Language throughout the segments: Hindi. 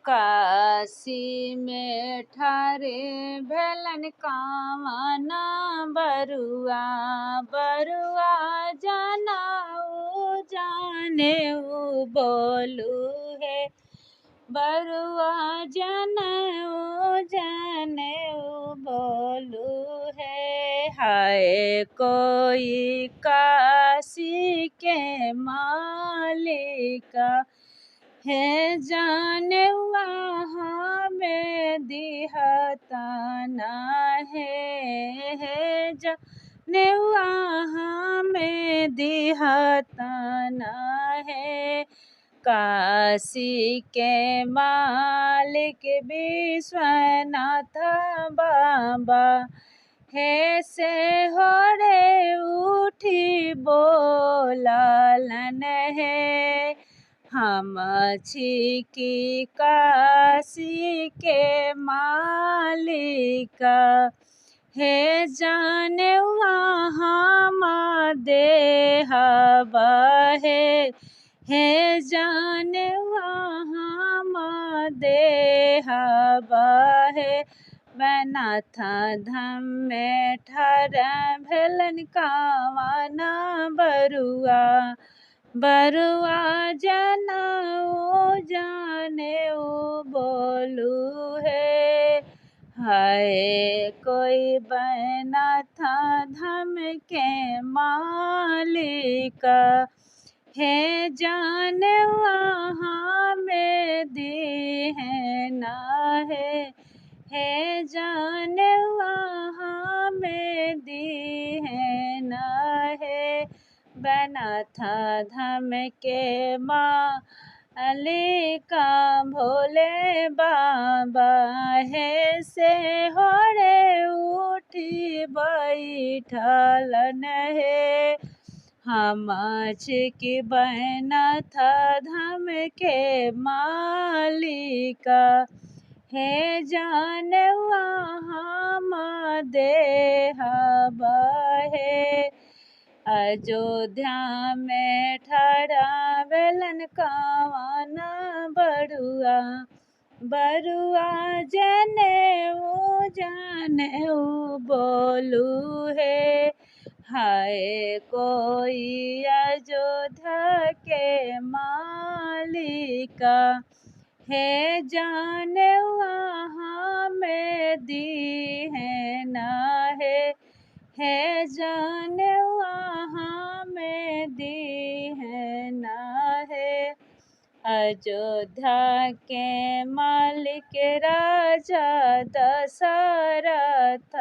काशी में ठारे भेलन कामना बरुआ बरुआ जनाऊ जाने बोलू है बरुआ जनाऊ जाने बोलू है। हाय कोई काशी के मालिका है जाने वहाँ में दिहताना है जाने वहाँ में दिहताना है। काशी के मालिक विश्वनाथ बाबा है से होरे उठी बोलालन है। हम छिकी काशी के मालिका है जाने वहाँ देहबा है जाने वहाँ देहबा है। बैनाथ धाम में ठारा भेलन कामना बरुआ बरुआ जनाऊ जाने बोलू है। हाय कोई बैनाथ धाम के मालिका है जाने वहाँ में दी है ना है जाने वहाँ में दी है ना है। बैनाथ धाम के मालिका भोले बाबा है से होरे उठी बैठलन है। हम छिकी बैनाथ धाम के मालिका है जाने वहाँ देहबा है। अयोध्या में ठारा भेलन कामना बरुआ बरुआ जनेऊ जानेऊ बोलू है। हाय कोई अयोध्या के मालिका है जाने वहाँ में दी है ना है जाने वहाँ में दी है ना है। अयोध्या के मालिक राजा दशरथ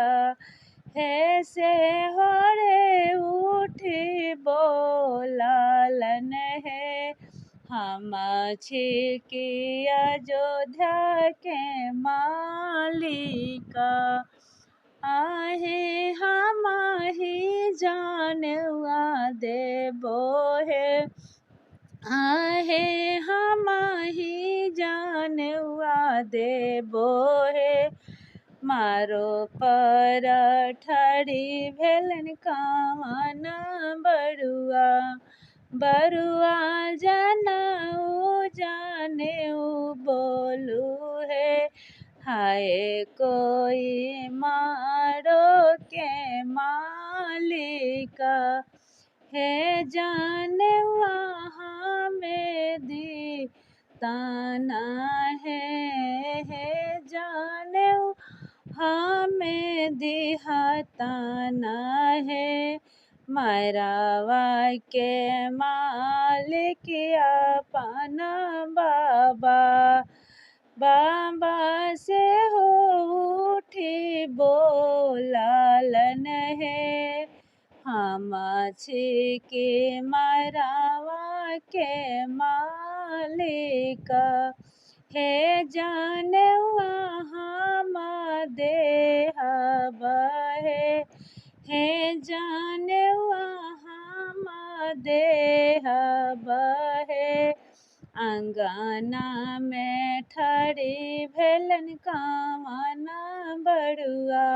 है से होरे उठी बोलालन है। हम छिकी अयोध्या के मालिका आहे हम ही जानवा देबो है आहे हम ही जानवा देबो है। मारो पर ठारी भेलन कामना बरुआ बरुआ जनाऊ जानेऊ बोलू है। हाय कोई मारो के मालिका है जाने वहाँ में दी ताना है जाने हमें दिहाताना है। मरावा के मालिक अपना बाबा बाबा से हो उठी बोलालन है। हम छिकी मरावा के मालिका है जाने वहाँ देहबा है जाने वहाँ देहबा है। अंगना में ठारी भेलन कामना बरुआ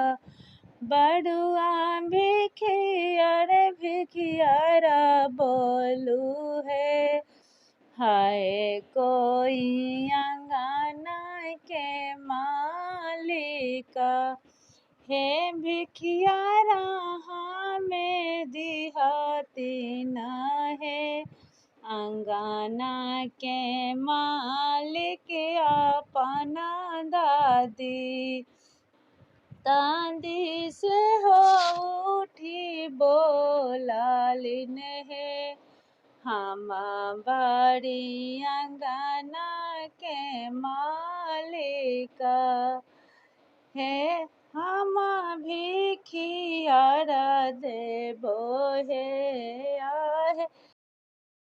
बरुआ भिखियर भिखियारा बोलू है। हाय कोई अंगना मालिका। हे भिखियारा हमें दिहाती ना है, अंगना के मालिक अपना दादी। तांदी से हो उठी बोलालिन है, हम बड़ी अंगना के मालिका। हे हम भिखियारा देबो हे